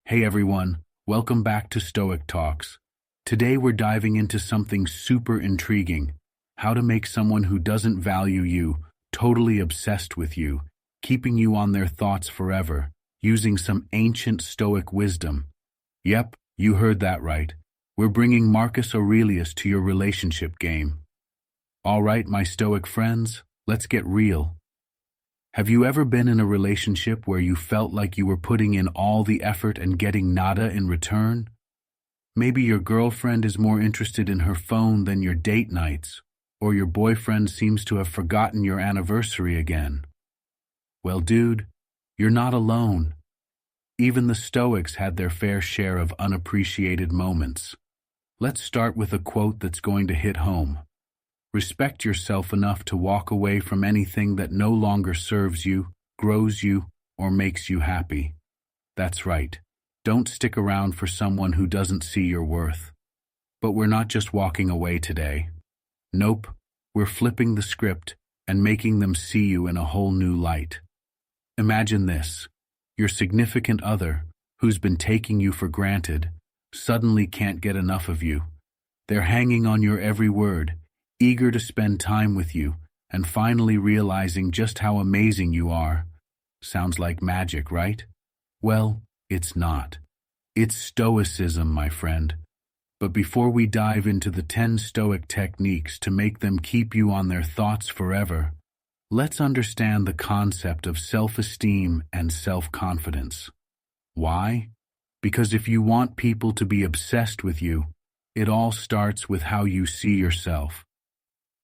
Hey everyone, welcome back to Stoic Talks. Today we're diving into something super intriguing: how to make someone who doesn't value you totally obsessed with you, keeping you on their thoughts forever, using some ancient Stoic wisdom. Yep, you heard that right. We're bringing Marcus Aurelius to your relationship game. All right, my Stoic friends, let's get real. Have you ever been in a relationship where you felt like you were putting in all the effort and getting nada in return? Maybe your girlfriend is more interested in her phone than your date nights, or your boyfriend seems to have forgotten your anniversary again. Well, dude, you're not alone. Even the Stoics had their fair share of unappreciated moments. Let's start with a quote that's going to hit home. Respect yourself enough to walk away from anything that no longer serves you, grows you, or makes you happy. That's right. Don't stick around for someone who doesn't see your worth. But we're not just walking away today. Nope, we're flipping the script and making them see you in a whole new light. Imagine this: your significant other, who's been taking you for granted, suddenly can't get enough of you. They're hanging on your every word, eager to spend time with you, and finally realizing just how amazing you are. Sounds like magic, right? Well, it's not. It's Stoicism, my friend. But before we dive into the 10 Stoic techniques to make them keep you on their thoughts forever, let's understand the concept of self-esteem and self-confidence. Why? Because if you want people to be obsessed with you, it all starts with how you see yourself.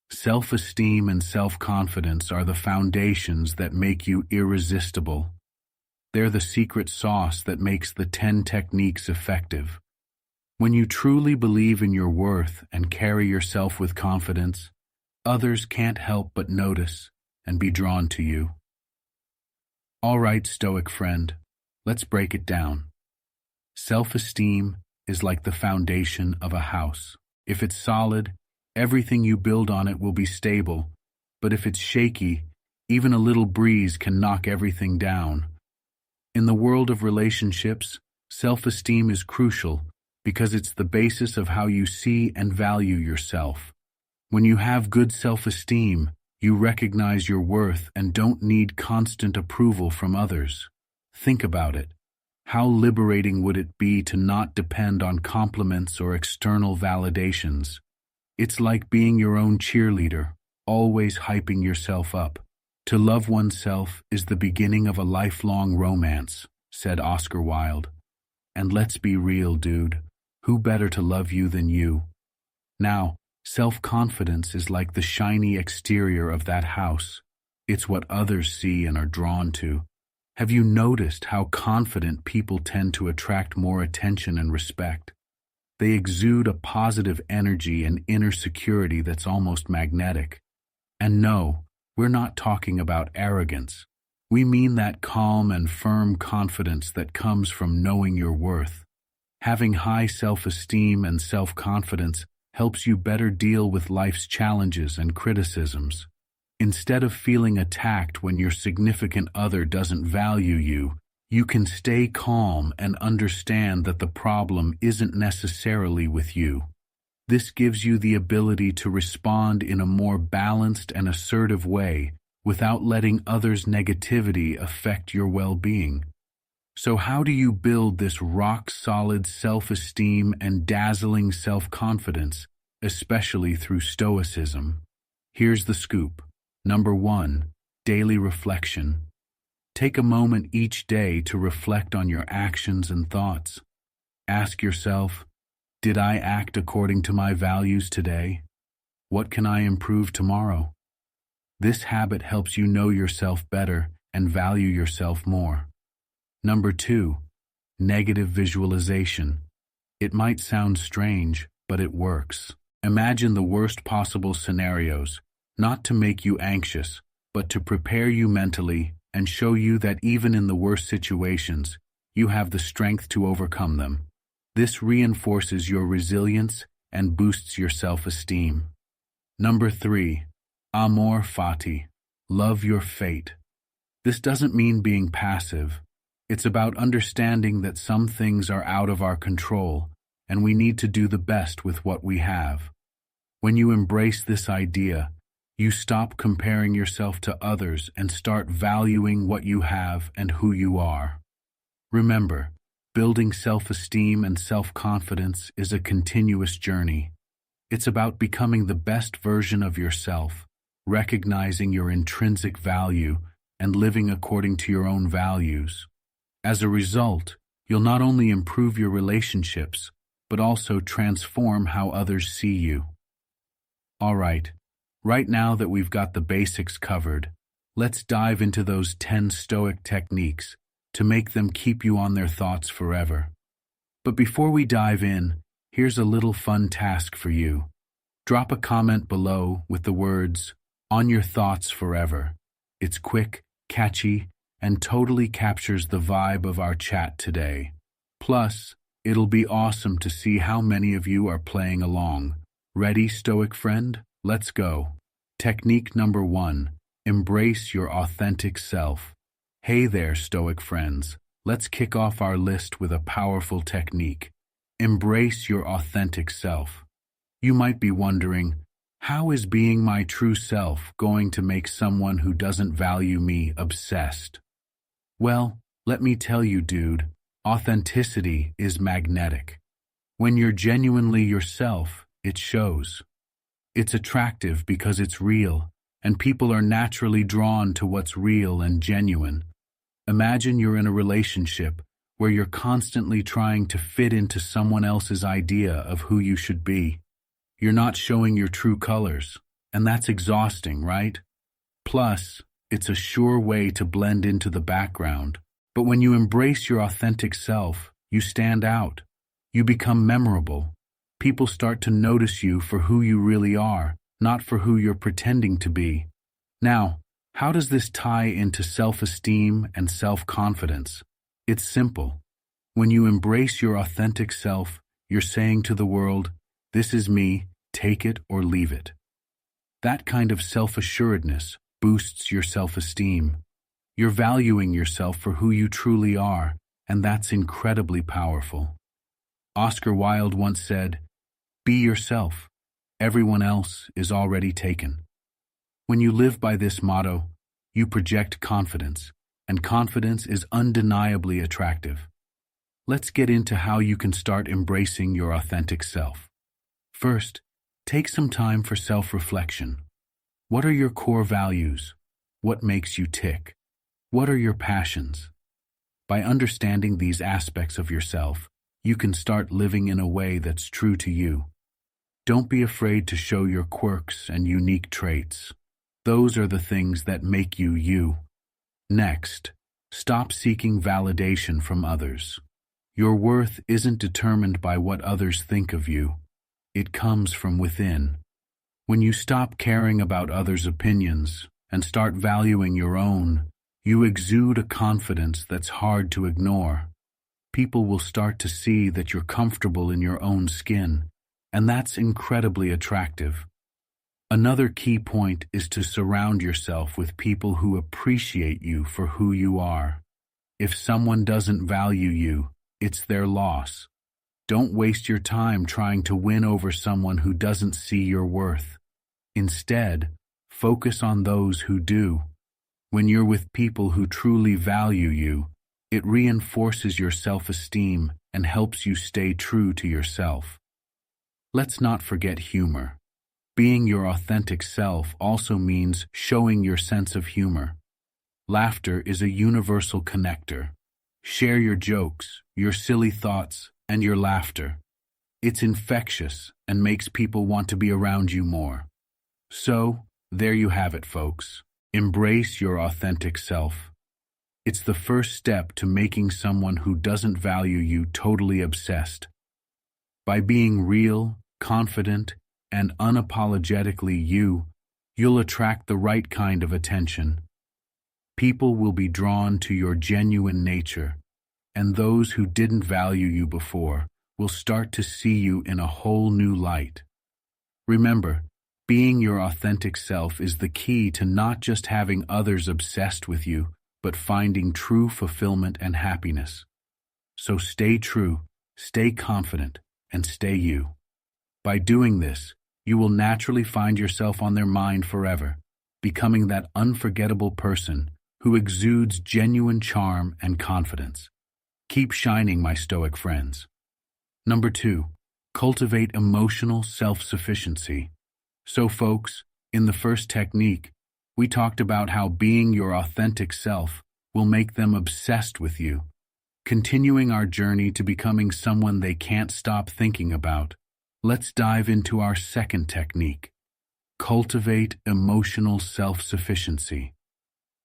Self-esteem and self-confidence are the foundations that make you irresistible. They're the secret sauce that makes the 10 techniques effective. When you truly believe in your worth and carry yourself with confidence, others can't help but notice and be drawn to you. All right, Stoic friend, let's break it down. Self-esteem is like the foundation of a house. If it's solid, everything you build on it will be stable, but if it's shaky, even a little breeze can knock everything down. In the world of relationships, self-esteem is crucial because it's the basis of how you see and value yourself. When you have good self-esteem, you recognize your worth and don't need constant approval from others. Think about it. How liberating would it be to not depend on compliments or external validations? It's like being your own cheerleader, always hyping yourself up. To love oneself is the beginning of a lifelong romance, said Oscar Wilde. And let's be real, dude. Who better to love you than you? Now, self-confidence is like the shiny exterior of that house. It's what others see and are drawn to. Have you noticed how confident people tend to attract more attention and respect? They exude a positive energy and inner security that's almost magnetic. And no, we're not talking about arrogance. We mean that calm and firm confidence that comes from knowing your worth. Having high self-esteem and self-confidence helps you better deal with life's challenges and criticisms. Instead of feeling attacked when your significant other doesn't value you, you can stay calm and understand that the problem isn't necessarily with you. This gives you the ability to respond in a more balanced and assertive way without letting others' negativity affect your well-being. So how do you build this rock-solid self-esteem and dazzling self-confidence, especially through Stoicism? Here's the scoop. Number 1, daily reflection. Take a moment each day to reflect on your actions and thoughts. Ask yourself, did I act according to my values today? What can I improve tomorrow? This habit helps you know yourself better and value yourself more. Number 2, negative visualization. It might sound strange, but it works. Imagine the worst possible scenarios, not to make you anxious, but to prepare you mentally and show you that even in the worst situations, you have the strength to overcome them. This reinforces your resilience and boosts your self-esteem. Number 3, amor fati. Love your fate. This doesn't mean being passive. It's about understanding that some things are out of our control, and we need to do the best with what we have. When you embrace this idea, you stop comparing yourself to others and start valuing what you have and who you are. Remember, building self-esteem and self-confidence is a continuous journey. It's about becoming the best version of yourself, recognizing your intrinsic value, and living according to your own values. As a result, you'll not only improve your relationships, but also transform how others see you. All right, right now that we've got the basics covered, let's dive into those 10 Stoic techniques to make them keep you on their thoughts forever. But before we dive in, here's a little fun task for you. Drop a comment below with the words, "On your thoughts forever." It's quick, catchy, and totally captures the vibe of our chat today. Plus, it'll be awesome to see how many of you are playing along. Ready, Stoic friend? Let's go. Technique number 1, embrace your authentic self. Hey there, Stoic friends. Let's kick off our list with a powerful technique. Embrace your authentic self. You might be wondering, how is being my true self going to make someone who doesn't value me obsessed? Well, let me tell you, dude, authenticity is magnetic. When you're genuinely yourself, it shows. It's attractive because it's real, and people are naturally drawn to what's real and genuine. Imagine you're in a relationship where you're constantly trying to fit into someone else's idea of who you should be. You're not showing your true colors, and that's exhausting, right? Plus, it's a sure way to blend into the background. But when you embrace your authentic self, you stand out. You become memorable. People start to notice you for who you really are, not for who you're pretending to be. Now, how does this tie into self-esteem and self-confidence? It's simple. When you embrace your authentic self, you're saying to the world, "This is me, take it or leave it." That kind of self-assuredness boosts your self-esteem. You're valuing yourself for who you truly are, and that's incredibly powerful. Oscar Wilde once said, "Be yourself. Everyone else is already taken." When you live by this motto, you project confidence, and confidence is undeniably attractive. Let's get into how you can start embracing your authentic self. First, take some time for self-reflection. What are your core values? What makes you tick? What are your passions? By understanding these aspects of yourself, you can start living in a way that's true to you. Don't be afraid to show your quirks and unique traits. Those are the things that make you you. Next, stop seeking validation from others. Your worth isn't determined by what others think of you. It comes from within. When you stop caring about others' opinions and start valuing your own, you exude a confidence that's hard to ignore. People will start to see that you're comfortable in your own skin, and that's incredibly attractive. Another key point is to surround yourself with people who appreciate you for who you are. If someone doesn't value you, it's their loss. Don't waste your time trying to win over someone who doesn't see your worth. Instead, focus on those who do. When you're with people who truly value you, it reinforces your self-esteem and helps you stay true to yourself. Let's not forget humor. Being your authentic self also means showing your sense of humor. Laughter is a universal connector. Share your jokes, your silly thoughts, and your laughter. It's infectious and makes people want to be around you more. So, there you have it, folks. Embrace your authentic self. It's the first step to making someone who doesn't value you totally obsessed. By being real, confident, and unapologetically you, you'll attract the right kind of attention. People will be drawn to your genuine nature, and those who didn't value you before will start to see you in a whole new light. Remember, being your authentic self is the key to not just having others obsessed with you, but finding true fulfillment and happiness. So stay true, stay confident, and stay you. By doing this, you will naturally find yourself on their mind forever, becoming that unforgettable person who exudes genuine charm and confidence. Keep shining, my Stoic friends. Number 2, cultivate emotional self-sufficiency. So folks, in the first technique, we talked about how being your authentic self will make them obsessed with you, continuing our journey to becoming someone they can't stop thinking about. Let's dive into our second technique. Cultivate emotional self-sufficiency.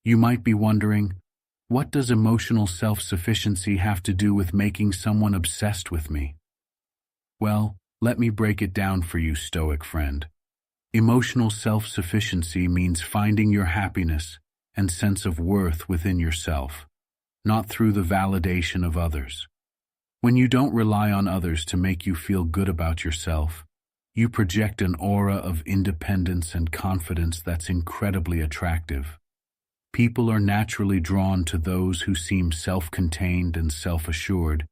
You might be wondering, what does emotional self-sufficiency have to do with making someone obsessed with me? Well, let me break it down for you, Stoic friend. Emotional self-sufficiency means finding your happiness and sense of worth within yourself, not through the validation of others. When you don't rely on others to make you feel good about yourself, you project an aura of independence and confidence that's incredibly attractive. People are naturally drawn to those who seem self-contained and self-assured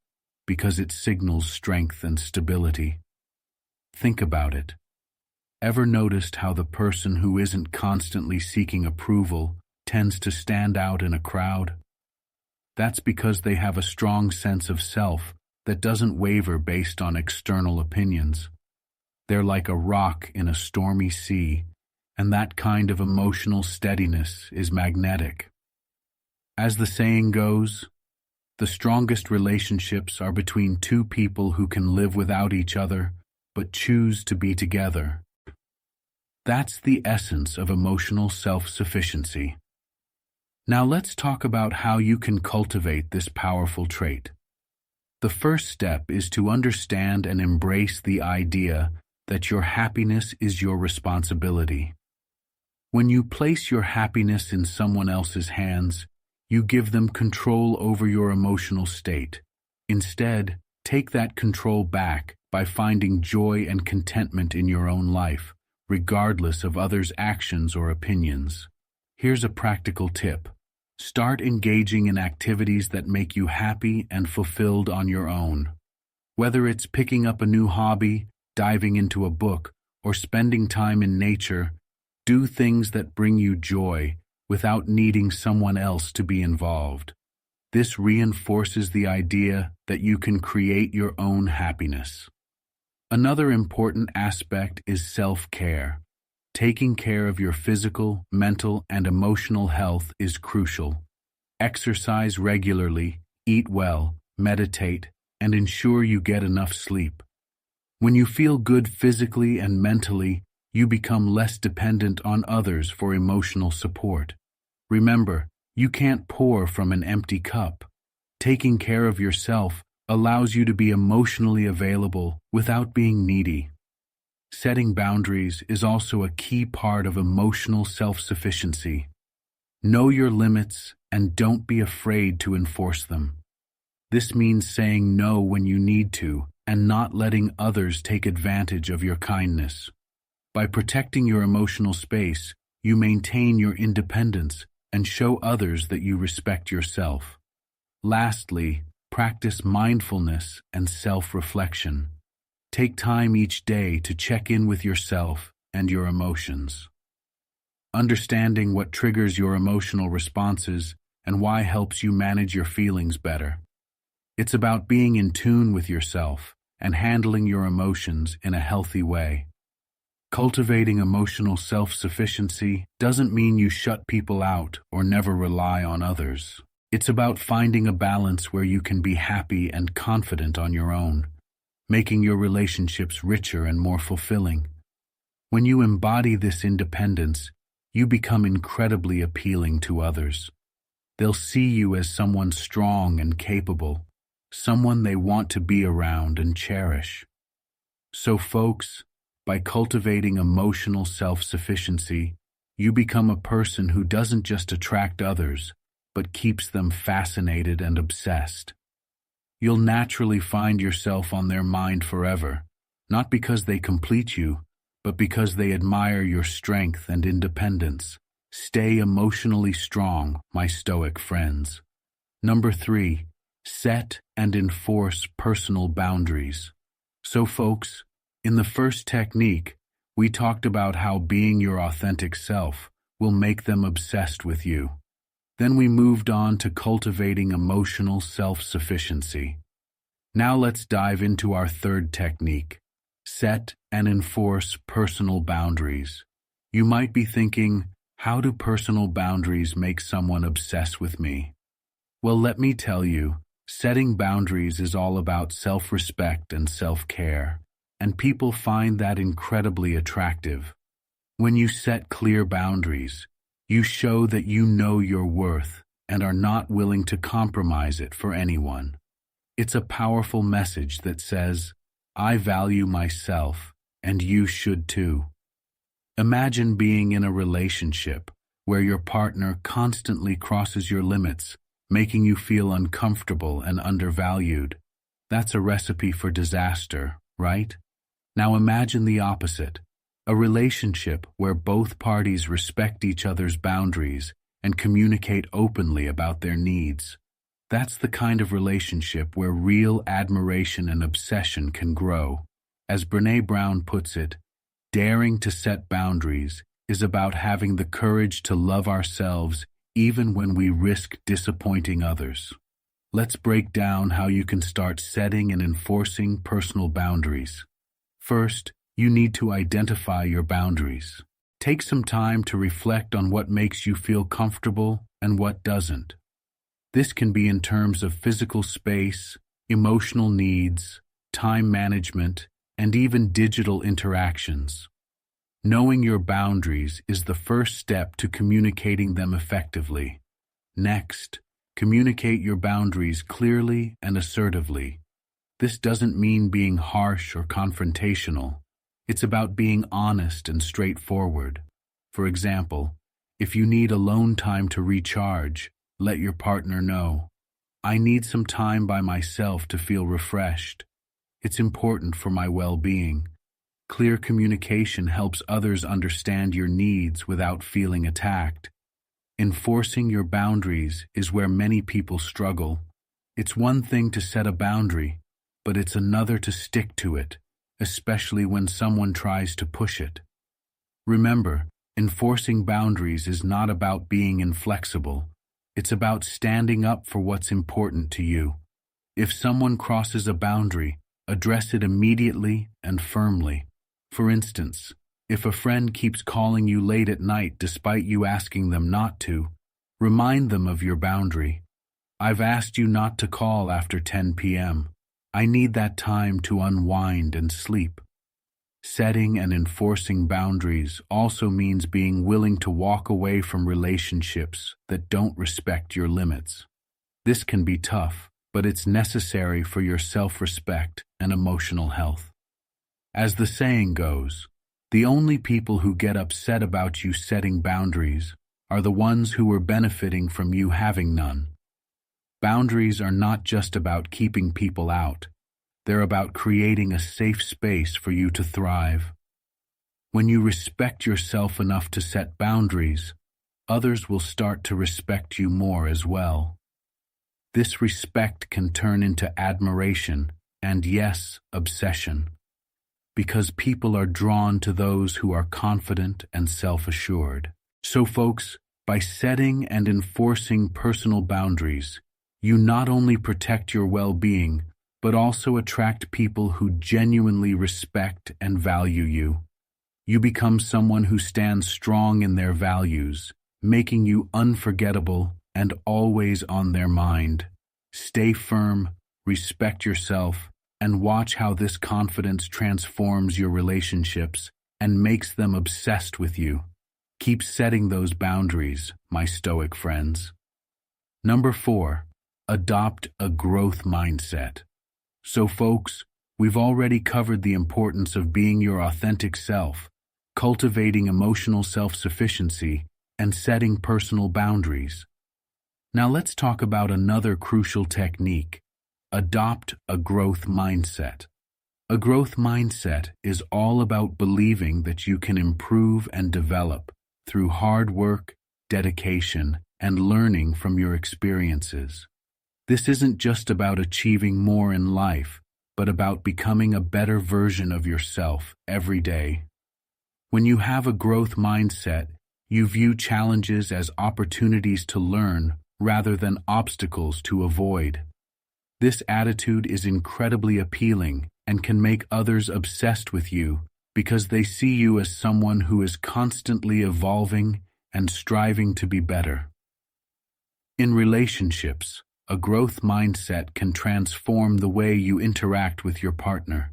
because it signals strength and stability. Think about it. Ever noticed how the person who isn't constantly seeking approval tends to stand out in a crowd? That's because they have a strong sense of self that doesn't waver based on external opinions. They're like a rock in a stormy sea, and that kind of emotional steadiness is magnetic. As the saying goes, the strongest relationships are between two people who can live without each other, but choose to be together. That's the essence of emotional self-sufficiency. Now let's talk about how you can cultivate this powerful trait. The first step is to understand and embrace the idea that your happiness is your responsibility. When you place your happiness in someone else's hands, you give them control over your emotional state. Instead, take that control back by finding joy and contentment in your own life, regardless of others' actions or opinions. Here's a practical tip. Start engaging in activities that make you happy and fulfilled on your own. Whether it's picking up a new hobby, diving into a book, or spending time in nature, do things that bring you joy without needing someone else to be involved. This reinforces the idea that you can create your own happiness. Another important aspect is self-care. Taking care of your physical, mental, and emotional health is crucial. Exercise regularly, eat well, meditate, and ensure you get enough sleep. When you feel good physically and mentally, you become less dependent on others for emotional support. Remember, you can't pour from an empty cup. Taking care of yourself allows you to be emotionally available without being needy. Setting boundaries is also a key part of emotional self-sufficiency. Know your limits and don't be afraid to enforce them. This means saying no when you need to and not letting others take advantage of your kindness. By protecting your emotional space, you maintain your independence and show others that you respect yourself. Lastly, practice mindfulness and self-reflection. Take time each day to check in with yourself and your emotions. Understanding what triggers your emotional responses and why helps you manage your feelings better. It's about being in tune with yourself and handling your emotions in a healthy way. Cultivating emotional self-sufficiency doesn't mean you shut people out or never rely on others. It's about finding a balance where you can be happy and confident on your own, making your relationships richer and more fulfilling. When you embody this independence, you become incredibly appealing to others. They'll see you as someone strong and capable, someone they want to be around and cherish. So folks, by cultivating emotional self-sufficiency, you become a person who doesn't just attract others, but keeps them fascinated and obsessed. You'll naturally find yourself on their mind forever, not because they complete you, but because they admire your strength and independence. Stay emotionally strong, my Stoic friends. Number 3, set and enforce personal boundaries. So folks, in the first technique, we talked about how being your authentic self will make them obsessed with you. Then we moved on to cultivating emotional self-sufficiency. Now let's dive into our third technique, set and enforce personal boundaries. You might be thinking, how do personal boundaries make someone obsessed with me? Well, let me tell you, setting boundaries is all about self-respect and self-care, and people find that incredibly attractive. When you set clear boundaries, you show that you know your worth and are not willing to compromise it for anyone. It's a powerful message that says, I value myself, and you should too. Imagine being in a relationship where your partner constantly crosses your limits, making you feel uncomfortable and undervalued. That's a recipe for disaster, right? Now imagine the opposite, a relationship where both parties respect each other's boundaries and communicate openly about their needs. That's the kind of relationship where real admiration and obsession can grow. As Brené Brown puts it, daring to set boundaries is about having the courage to love ourselves even when we risk disappointing others. Let's break down how you can start setting and enforcing personal boundaries. First, you need to identify your boundaries. Take some time to reflect on what makes you feel comfortable and what doesn't. This can be in terms of physical space, emotional needs, time management, and even digital interactions. Knowing your boundaries is the first step to communicating them effectively. Next, communicate your boundaries clearly and assertively. This doesn't mean being harsh or confrontational. It's about being honest and straightforward. For example, if you need alone time to recharge, let your partner know, I need some time by myself to feel refreshed. It's important for my well-being. Clear communication helps others understand your needs without feeling attacked. Enforcing your boundaries is where many people struggle. It's one thing to set a boundary, but it's another to stick to it, especially when someone tries to push it. Remember, enforcing boundaries is not about being inflexible. It's about standing up for what's important to you. If someone crosses a boundary, address it immediately and firmly. For instance, if a friend keeps calling you late at night despite you asking them not to, remind them of your boundary. I've asked you not to call after 10 p.m. I need that time to unwind and sleep. Setting and enforcing boundaries also means being willing to walk away from relationships that don't respect your limits. This can be tough, but it's necessary for your self-respect and emotional health. As the saying goes, the only people who get upset about you setting boundaries are the ones who are benefiting from you having none. Boundaries are not just about keeping people out. They're about creating a safe space for you to thrive. When you respect yourself enough to set boundaries, others will start to respect you more as well. This respect can turn into admiration and, yes, obsession, because people are drawn to those who are confident and self-assured. So folks, by setting and enforcing personal boundaries, you not only protect your well-being, but also attract people who genuinely respect and value you. You become someone who stands strong in their values, making you unforgettable and always on their mind. Stay firm, respect yourself, and watch how this confidence transforms your relationships and makes them obsessed with you. Keep setting those boundaries, my Stoic friends. Number 4, adopt a growth mindset. So folks, we've already covered the importance of being your authentic self, cultivating emotional self-sufficiency, and setting personal boundaries. Now let's talk about another crucial technique. Adopt a growth mindset. A growth mindset is all about believing that you can improve and develop through hard work dedication, and learning from your experiences. This isn't just about achieving more in life, but about becoming a better version of yourself every day. When you have a growth mindset, you view challenges as opportunities to learn rather than obstacles to avoid. This attitude is incredibly appealing and can make others obsessed with you because they see you as someone who is constantly evolving and striving to be better. In relationships, a growth mindset can transform the way you interact with your partner.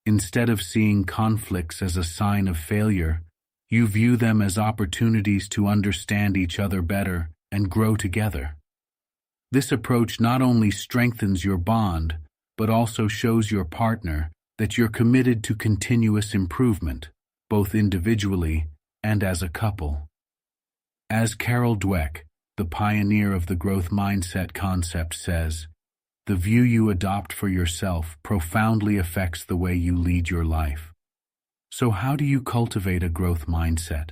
Instead of seeing conflicts as a sign of failure, you view them as opportunities to understand each other better and grow together. This approach not only strengthens your bond, but also shows your partner that you're committed to continuous improvement, both individually and as a couple. As Carol Dweck, the pioneer of the growth mindset concept, says, "The view you adopt for yourself profoundly affects the way you lead your life." So how do you cultivate a growth mindset?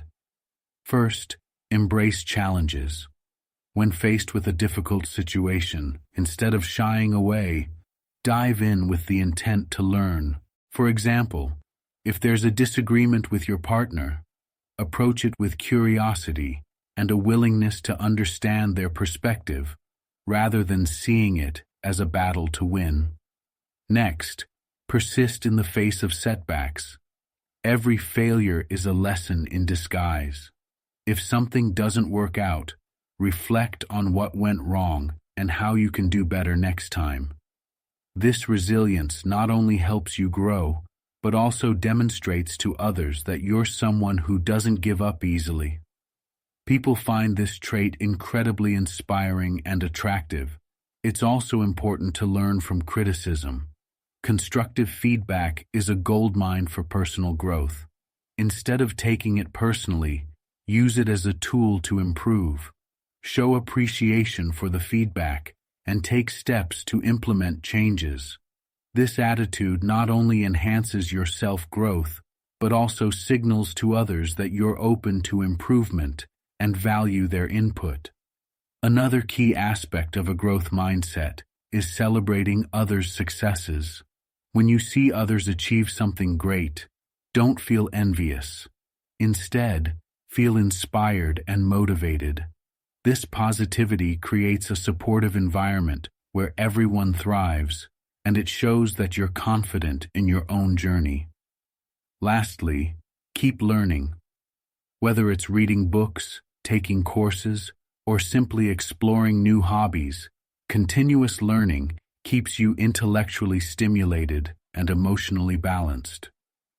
First, embrace challenges. When faced with a difficult situation, instead of shying away, dive in with the intent to learn. For example, if there's a disagreement with your partner, approach it with curiosity and a willingness to understand their perspective, rather than seeing it as a battle to win. Next, persist in the face of setbacks. Every failure is a lesson in disguise. If something doesn't work out, reflect on what went wrong and how you can do better next time. This resilience not only helps you grow, but also demonstrates to others that you're someone who doesn't give up easily. People find this trait incredibly inspiring and attractive. It's also important to learn from criticism. Constructive feedback is a goldmine for personal growth. Instead of taking it personally, use it as a tool to improve. Show appreciation for the feedback and take steps to implement changes. This attitude not only enhances your self-growth, but also signals to others that you're open to improvement and value their input. Another key aspect of a growth mindset is celebrating others' successes. When you see others achieve something great, don't feel envious. Instead, feel inspired and motivated. This positivity creates a supportive environment where everyone thrives, and it shows that you're confident in your own journey. Lastly, keep learning. Whether it's reading books, taking courses, or simply exploring new hobbies, continuous learning keeps you intellectually stimulated and emotionally balanced.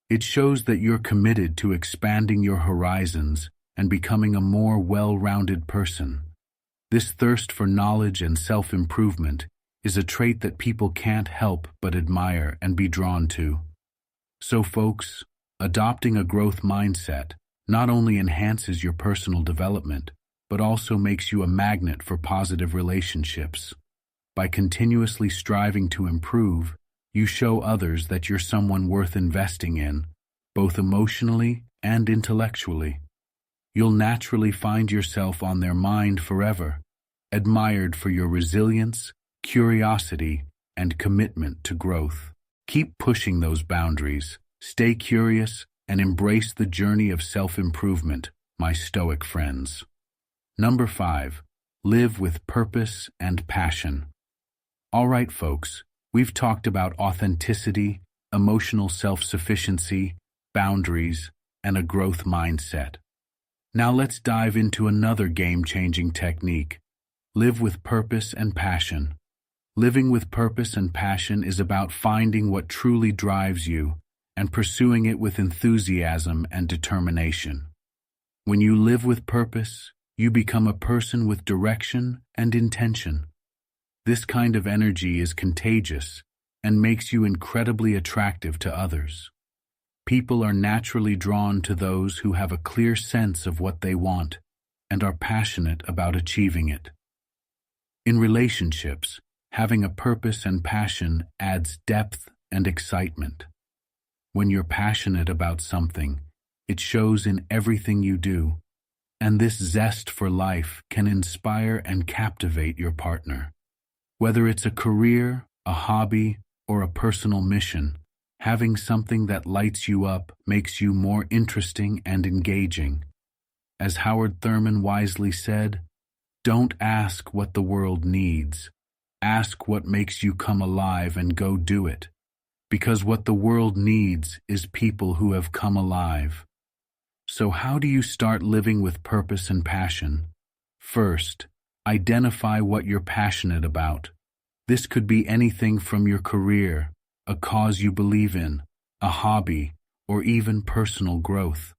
It shows that you're committed to expanding your horizons and becoming a more well-rounded person. This thirst for knowledge and self-improvement is a trait that people can't help but admire and be drawn to. So folks, adopting a growth mindset not only enhances your personal development, but also makes you a magnet for positive relationships. By continuously striving to improve, you show others that you're someone worth investing in, both emotionally and intellectually. You'll naturally find yourself on their mind forever, admired for your resilience, curiosity, and commitment to growth. Keep pushing those boundaries, stay curious, and embrace the journey of self-improvement, my Stoic friends. Number 5, live with purpose and passion. All right, folks, we've talked about authenticity, emotional self-sufficiency, boundaries, and a growth mindset. Now let's dive into another game-changing technique. Live with purpose and passion. Living with purpose and passion is about finding what truly drives you and pursuing it with enthusiasm and determination. When you live with purpose, you become a person with direction and intention. This kind of energy is contagious and makes you incredibly attractive to others. People are naturally drawn to those who have a clear sense of what they want and are passionate about achieving it. In relationships, having a purpose and passion adds depth and excitement. When you're passionate about something, it shows in everything you do. And this zest for life can inspire and captivate your partner. Whether it's a career, a hobby, or a personal mission, having something that lights you up makes you more interesting and engaging. As Howard Thurman wisely said, "Don't ask what the world needs. Ask what makes you come alive and go do it." Because what the world needs is people who have come alive. So how do you start living with purpose and passion? First, identify what you're passionate about. This could be anything from your career, a cause you believe in, a hobby, or even personal growth.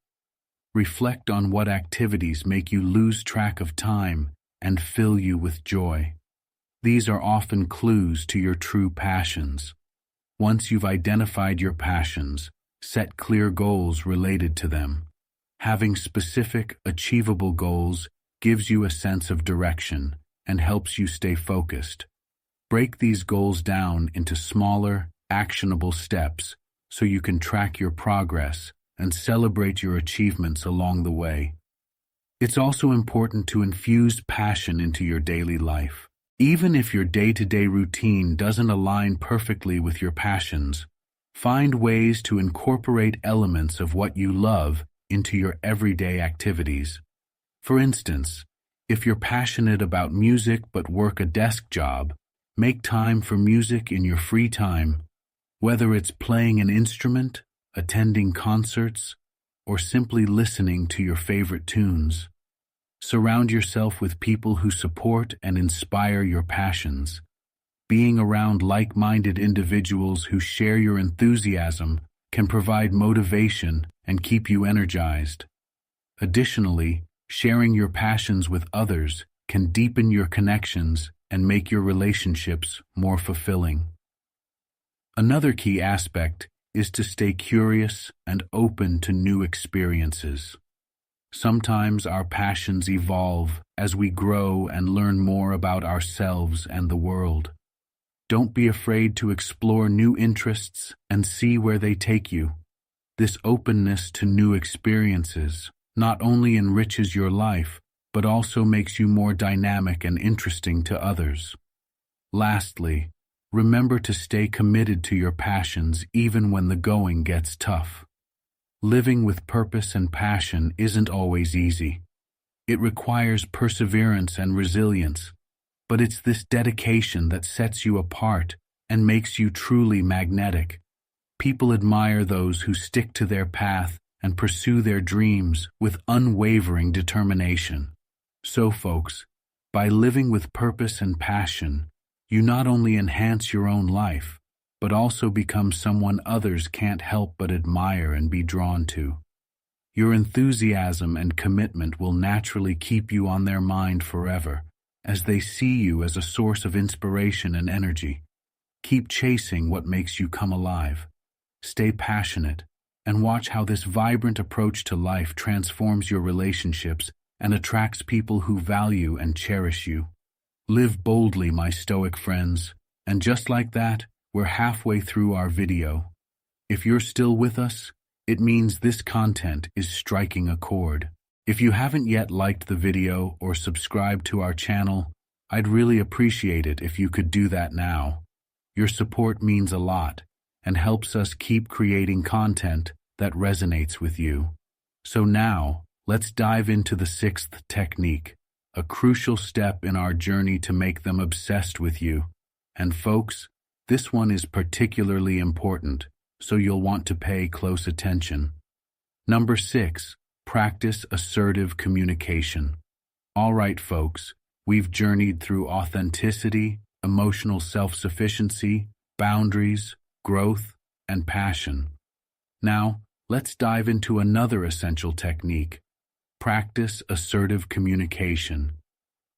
Reflect on what activities make you lose track of time and fill you with joy. These are often clues to your true passions. Once you've identified your passions, set clear goals related to them. Having specific, achievable goals gives you a sense of direction and helps you stay focused. Break these goals down into smaller, actionable steps so you can track your progress and celebrate your achievements along the way. It's also important to infuse passion into your daily life. Even if your day-to-day routine doesn't align perfectly with your passions, find ways to incorporate elements of what you love into your everyday activities. For instance, if you're passionate about music but work a desk job, make time for music in your free time, whether it's playing an instrument, attending concerts, or simply listening to your favorite tunes. Surround yourself with people who support and inspire your passions. Being around like-minded individuals who share your enthusiasm can provide motivation and keep you energized. Additionally, sharing your passions with others can deepen your connections and make your relationships more fulfilling. Another key aspect is to stay curious and open to new experiences. Sometimes our passions evolve as we grow and learn more about ourselves and the world. Don't be afraid to explore new interests and see where they take you. This openness to new experiences not only enriches your life, but also makes you more dynamic and interesting to others. Lastly, remember to stay committed to your passions even when the going gets tough. Living with purpose and passion isn't always easy. It requires perseverance and resilience, but it's this dedication that sets you apart and makes you truly magnetic. People admire those who stick to their path and pursue their dreams with unwavering determination. So, folks, by living with purpose and passion, you not only enhance your own life, but also become someone others can't help but admire and be drawn to. Your enthusiasm and commitment will naturally keep you on their mind forever, as they see you as a source of inspiration and energy. Keep chasing what makes you come alive. Stay passionate, and watch how this vibrant approach to life transforms your relationships and attracts people who value and cherish you. Live boldly, my Stoic friends, and just like that, we're halfway through our video. If you're still with us, it means this content is striking a chord. If you haven't yet liked the video or subscribed to our channel, I'd really appreciate it if you could do that now. Your support means a lot and helps us keep creating content that resonates with you. So now, let's dive into the sixth technique, a crucial step in our journey to make them obsessed with you. And folks, this one is particularly important, so you'll want to pay close attention. Number 6, practice assertive communication. All right, folks, we've journeyed through authenticity, emotional self-sufficiency, boundaries, growth, and passion. Now, let's dive into another essential technique. Practice assertive communication.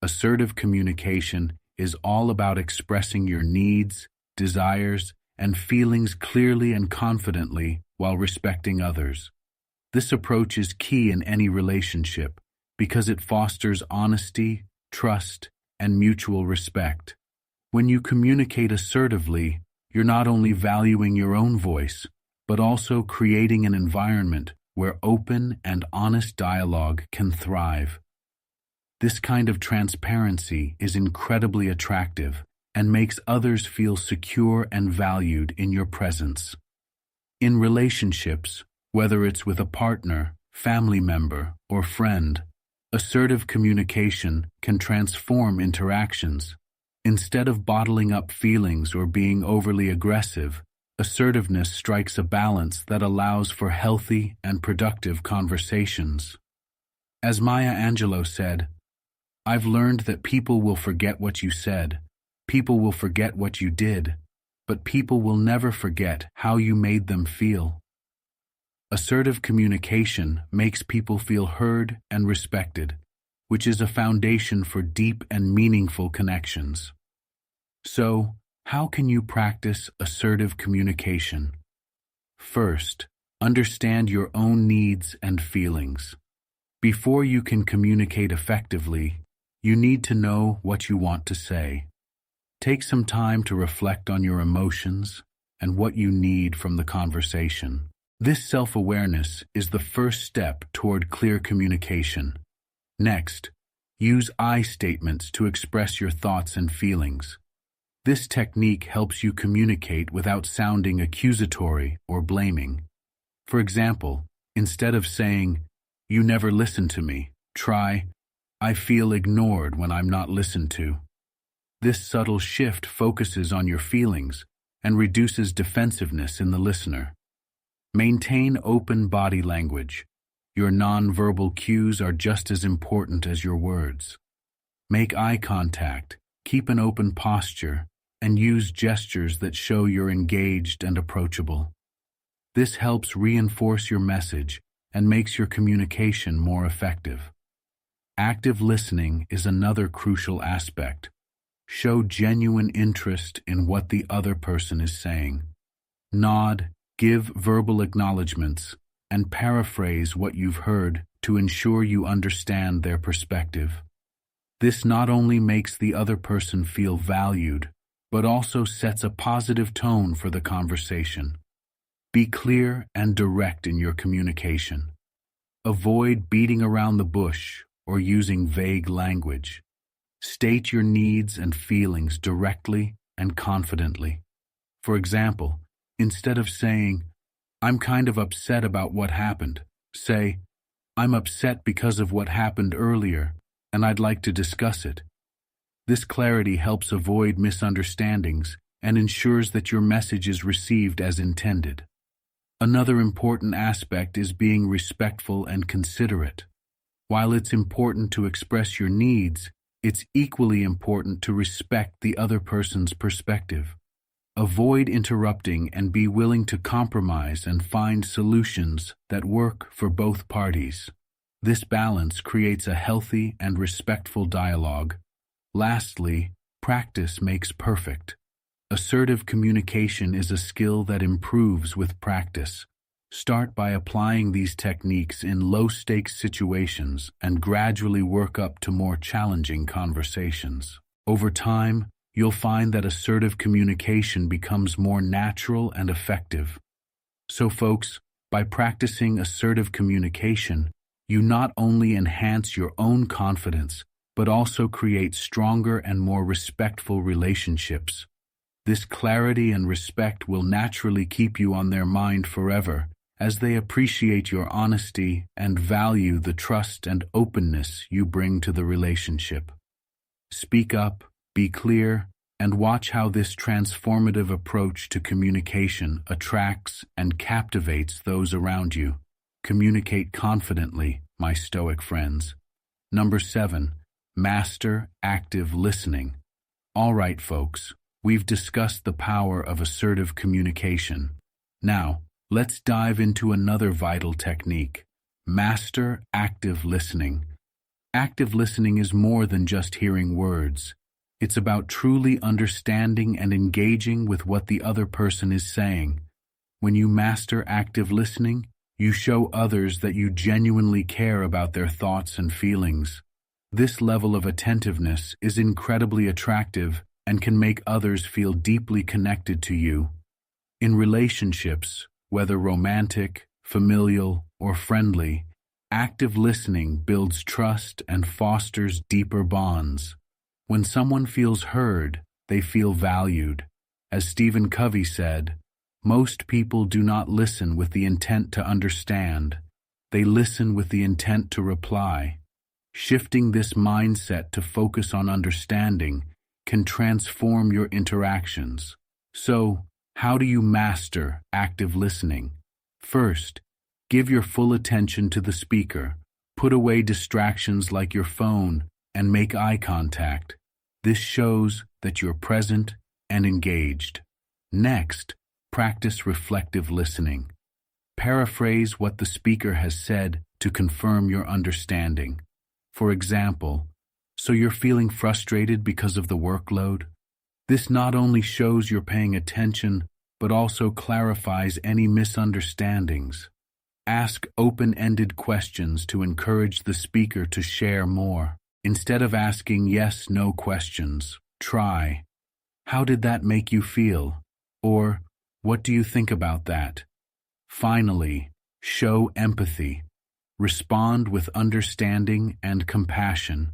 Assertive communication is all about expressing your needs, desires, and feelings clearly and confidently while respecting others. This approach is key in any relationship because it fosters honesty, trust, and mutual respect. When you communicate assertively, you're not only valuing your own voice, but also creating an environment where open and honest dialogue can thrive. This kind of transparency is incredibly attractive and makes others feel secure and valued in your presence. In relationships, whether it's with a partner, family member, or friend, assertive communication can transform interactions. Instead of bottling up feelings or being overly aggressive, assertiveness strikes a balance that allows for healthy and productive conversations. As Maya Angelou said, "I've learned that people will forget what you said, people will forget what you did, but people will never forget how you made them feel." Assertive communication makes people feel heard and respected, which is a foundation for deep and meaningful connections. So, how can you practice assertive communication? First, understand your own needs and feelings. Before you can communicate effectively, you need to know what you want to say. Take some time to reflect on your emotions and what you need from the conversation. This self-awareness is the first step toward clear communication. Next, use I statements to express your thoughts and feelings. This technique helps you communicate without sounding accusatory or blaming. For example, instead of saying, "You never listen to me," try, "I feel ignored when I'm not listened to." This subtle shift focuses on your feelings and reduces defensiveness in the listener. Maintain open body language. Your nonverbal cues are just as important as your words. Make eye contact, keep an open posture, and use gestures that show you're engaged and approachable. This helps reinforce your message and makes your communication more effective. Active listening is another crucial aspect. Show genuine interest in what the other person is saying. Nod, give verbal acknowledgments, and paraphrase what you've heard to ensure you understand their perspective. This not only makes the other person feel valued, but also sets a positive tone for the conversation. Be clear and direct in your communication. Avoid beating around the bush or using vague language. State your needs and feelings directly and confidently. For example, instead of saying, "I'm kind of upset about what happened," say, "I'm upset because of what happened earlier, and I'd like to discuss it." This clarity helps avoid misunderstandings and ensures that your message is received as intended. Another important aspect is being respectful and considerate. While it's important to express your needs, it's equally important to respect the other person's perspective. Avoid interrupting and be willing to compromise and find solutions that work for both parties. This balance creates a healthy and respectful dialogue. Lastly, practice makes perfect. Assertive communication is a skill that improves with practice. Start by applying these techniques in low-stakes situations and gradually work up to more challenging conversations. Over time, you'll find that assertive communication becomes more natural and effective. So folks, by practicing assertive communication, you not only enhance your own confidence, but also create stronger and more respectful relationships. This clarity and respect will naturally keep you on their mind forever, as they appreciate your honesty and value the trust and openness you bring to the relationship. Speak up, be clear, and watch how this transformative approach to communication attracts and captivates those around you. Communicate confidently, my Stoic friends. Number 7. Master active listening. All right, folks, we've discussed the power of assertive communication. Now, let's dive into another vital technique. Master active listening. Active listening is more than just hearing words. It's about truly understanding and engaging with what the other person is saying. When you master active listening, you show others that you genuinely care about their thoughts and feelings. This level of attentiveness is incredibly attractive and can make others feel deeply connected to you. In relationships, whether romantic, familial, or friendly, active listening builds trust and fosters deeper bonds. When someone feels heard, they feel valued. As Stephen Covey said, most people do not listen with the intent to understand. They listen with the intent to reply. Shifting this mindset to focus on understanding can transform your interactions. So, how do you master active listening? First, give your full attention to the speaker. Put away distractions like your phone and make eye contact. This shows that you're present and engaged. Next, practice reflective listening. Paraphrase what the speaker has said to confirm your understanding. For example, so you're feeling frustrated because of the workload? This not only shows you're paying attention, but also clarifies any misunderstandings. Ask open-ended questions to encourage the speaker to share more. Instead of asking yes/no questions, try, "How did that make you feel?" Or, "What do you think about that?" Finally, show empathy. Respond with understanding and compassion.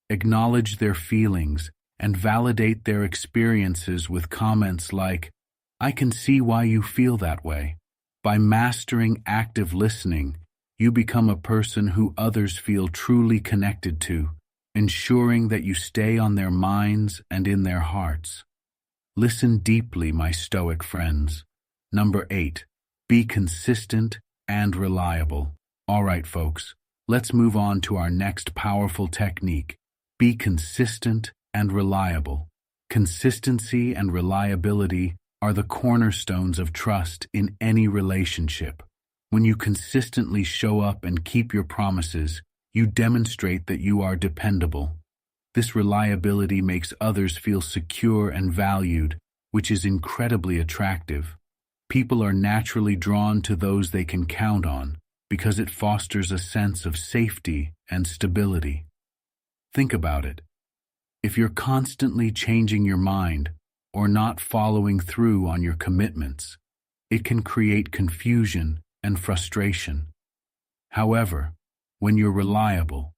Acknowledge their feelings and validate their experiences with comments like, "I can see why you feel that way." By mastering active listening, you become a person who others feel truly connected to, ensuring that you stay on their minds and in their hearts. Listen deeply, my Stoic friends. Number 8, be consistent and reliable. All right, folks, let's move on to our next powerful technique. Be consistent and reliable. Consistency and reliability are the cornerstones of trust in any relationship. When you consistently show up and keep your promises, you demonstrate that you are dependable. This reliability makes others feel secure and valued, which is incredibly attractive. People are naturally drawn to those they can count on because it fosters a sense of safety and stability. Think about it. If you're constantly changing your mind or not following through on your commitments, it can create confusion and frustration. However, when you're reliable,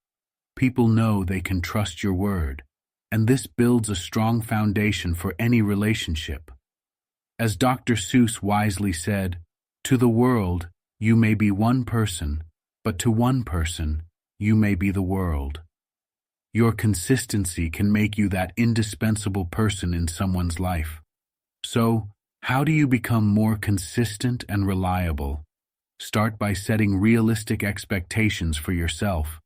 people know they can trust your word, and this builds a strong foundation for any relationship. As Dr. Seuss wisely said, "To the world, you may be one person, but to one person, you may be the world." Your consistency can make you that indispensable person in someone's life. So, how do you become more consistent and reliable? Start by setting realistic expectations for yourself.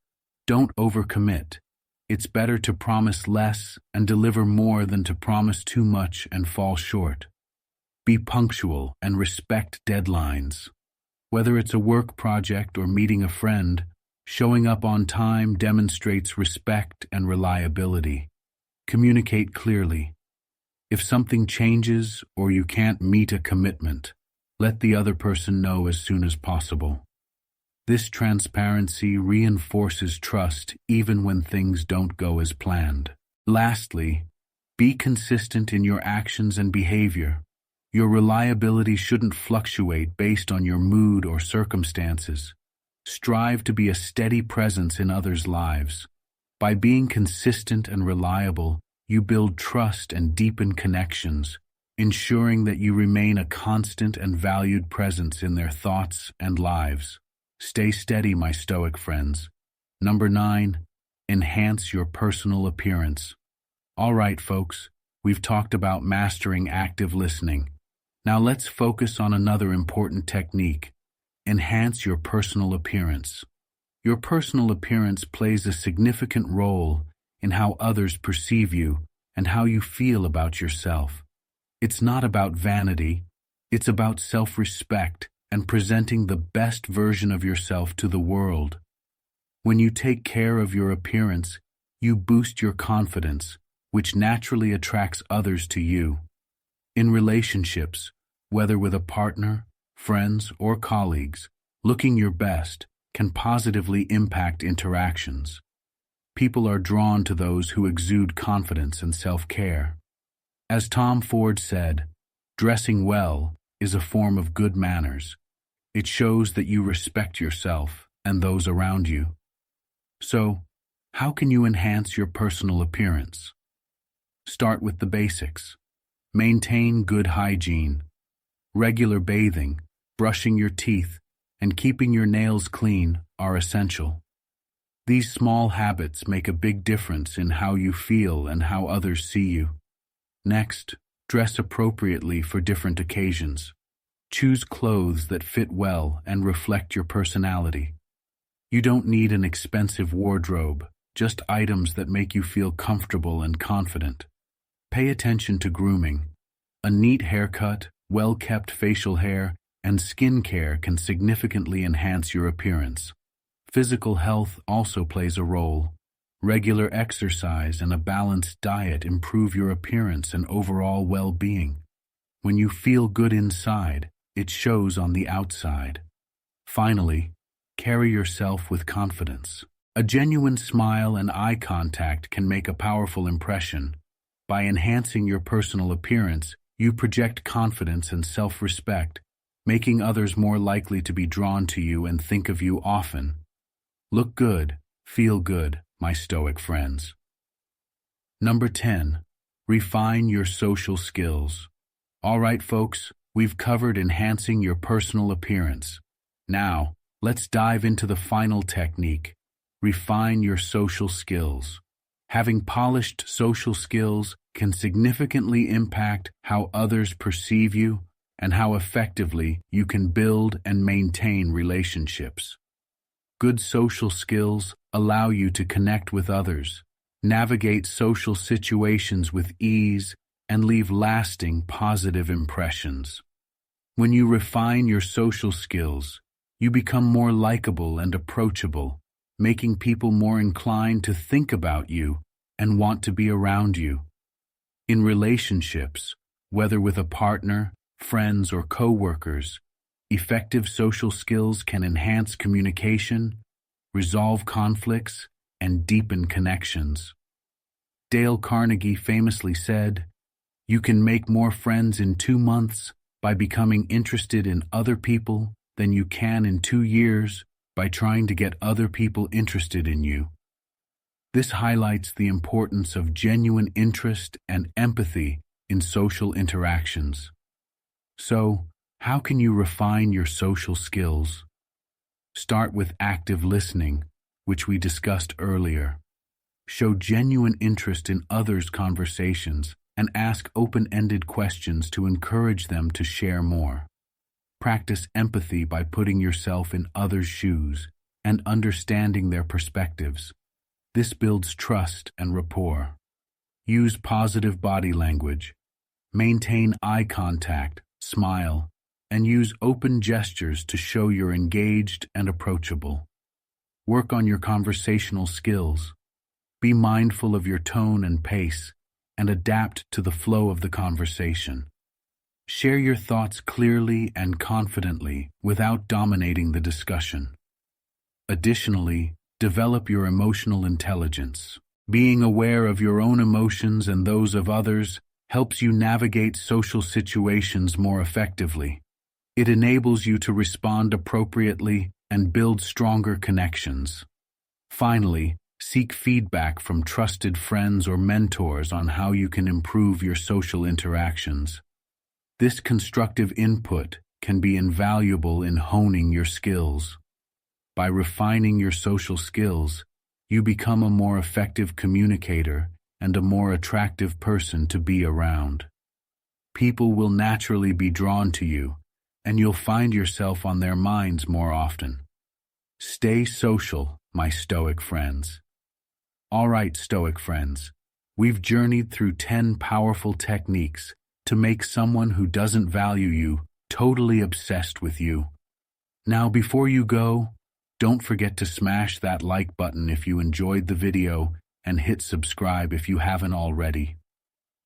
Don't overcommit. It's better to promise less and deliver more than to promise too much and fall short. Be punctual and respect deadlines. Whether it's a work project or meeting a friend, showing up on time demonstrates respect and reliability. Communicate clearly. If something changes or you can't meet a commitment, let the other person know as soon as possible. This transparency reinforces trust even when things don't go as planned. Lastly, be consistent in your actions and behavior. Your reliability shouldn't fluctuate based on your mood or circumstances. Strive to be a steady presence in others' lives. By being consistent and reliable, you build trust and deepen connections, ensuring that you remain a constant and valued presence in their thoughts and lives. Stay steady, my Stoic friends. Number 9, enhance your personal appearance. All right, folks, we've talked about mastering active listening. Now let's focus on another important technique. Enhance your personal appearance. Your personal appearance plays a significant role in how others perceive you and how you feel about yourself. It's not about vanity, it's about self-respect and presenting the best version of yourself to the world. When you take care of your appearance, you boost your confidence, which naturally attracts others to you. In relationships, whether with a partner, friends, or colleagues, looking your best can positively impact interactions. People are drawn to those who exude confidence and self-care. As Tom Ford said, dressing well is a form of good manners. It shows that you respect yourself and those around you. So, how can you enhance your personal appearance? Start with the basics. Maintain good hygiene. Regular bathing, brushing your teeth, and keeping your nails clean are essential. These small habits make a big difference in how you feel and how others see you. Next, dress appropriately for different occasions. Choose clothes that fit well and reflect your personality. You don't need an expensive wardrobe, just items that make you feel comfortable and confident. Pay attention to grooming. A neat haircut, well-kept facial hair, and skin care can significantly enhance your appearance. Physical health also plays a role. Regular exercise and a balanced diet improve your appearance and overall well-being. When you feel good inside, it shows on the outside. Finally, carry yourself with confidence. A genuine smile and eye contact can make a powerful impression. By enhancing your personal appearance, you project confidence and self-respect, making others more likely to be drawn to you and think of you often. Look good, feel good, my Stoic friends. Number 10. Refine your social skills. All right, folks, we've covered enhancing your personal appearance. Now, let's dive into the final technique. Refine your social skills. Having polished social skills can significantly impact how others perceive you and how effectively you can build and maintain relationships. Good social skills allow you to connect with others, navigate social situations with ease, and leave lasting positive impressions. When you refine your social skills, you become more likable and approachable, making people more inclined to think about you and want to be around you. In relationships, whether with a partner, friends, or co-workers, effective social skills can enhance communication, resolve conflicts, and deepen connections. Dale Carnegie famously said, "You can make more friends in 2 months by becoming interested in other people than you can in 2 years by trying to get other people interested in you." This highlights the importance of genuine interest and empathy in social interactions. So, how can you refine your social skills? Start with active listening, which we discussed earlier. Show genuine interest in others' conversations and ask open-ended questions to encourage them to share more. Practice empathy by putting yourself in others' shoes and understanding their perspectives. This builds trust and rapport. Use positive body language. Maintain eye contact, smile, and use open gestures to show you're engaged and approachable. Work on your conversational skills. Be mindful of your tone and pace, and adapt to the flow of the conversation. Share your thoughts clearly and confidently without dominating the discussion. Additionally, develop your emotional intelligence. Being aware of your own emotions and those of others helps you navigate social situations more effectively. It enables you to respond appropriately and build stronger connections. Finally, seek feedback from trusted friends or mentors on how you can improve your social interactions. This constructive input can be invaluable in honing your skills. By refining your social skills, you become a more effective communicator and a more attractive person to be around. People will naturally be drawn to you, and you'll find yourself on their minds more often. Stay social, my Stoic friends. All right, Stoic friends, we've journeyed through 10 powerful techniques to make someone who doesn't value you totally obsessed with you. Now, before you go, don't forget to smash that like button if you enjoyed the video and hit subscribe if you haven't already.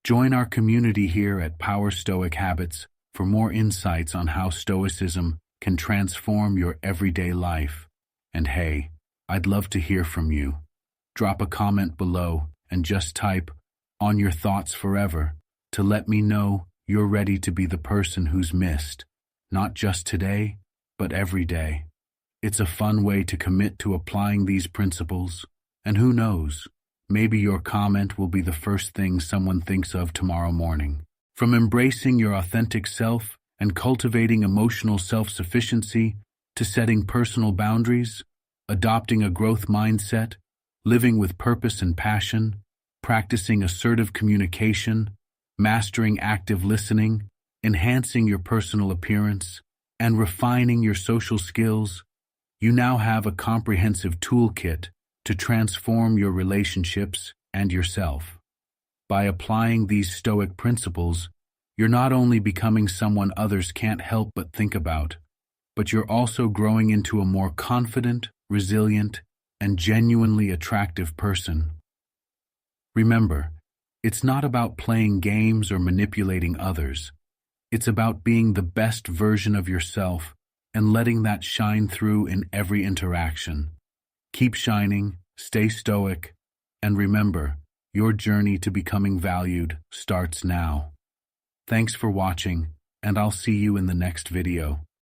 Join our community here at Power Stoic Habits for more insights on how Stoicism can transform your everyday life. And hey, I'd love to hear from you. Drop a comment below and just type "on your thoughts forever" to let me know you're ready to be the person who's missed, not just today, but every day. It's a fun way to commit to applying these principles, and who knows, maybe your comment will be the first thing someone thinks of tomorrow morning. From embracing your authentic self and cultivating emotional self-sufficiency to setting personal boundaries, adopting a growth mindset, living with purpose and passion, practicing assertive communication, mastering active listening, enhancing your personal appearance, and refining your social skills, you now have a comprehensive toolkit to transform your relationships and yourself. By applying these Stoic principles, you're not only becoming someone others can't help but think about, but you're also growing into a more confident, resilient, and genuinely attractive person. Remember, it's not about playing games or manipulating others. It's about being the best version of yourself and letting that shine through in every interaction. Keep shining, stay stoic, and remember, your journey to becoming valued starts now. Thanks for watching, and I'll see you in the next video.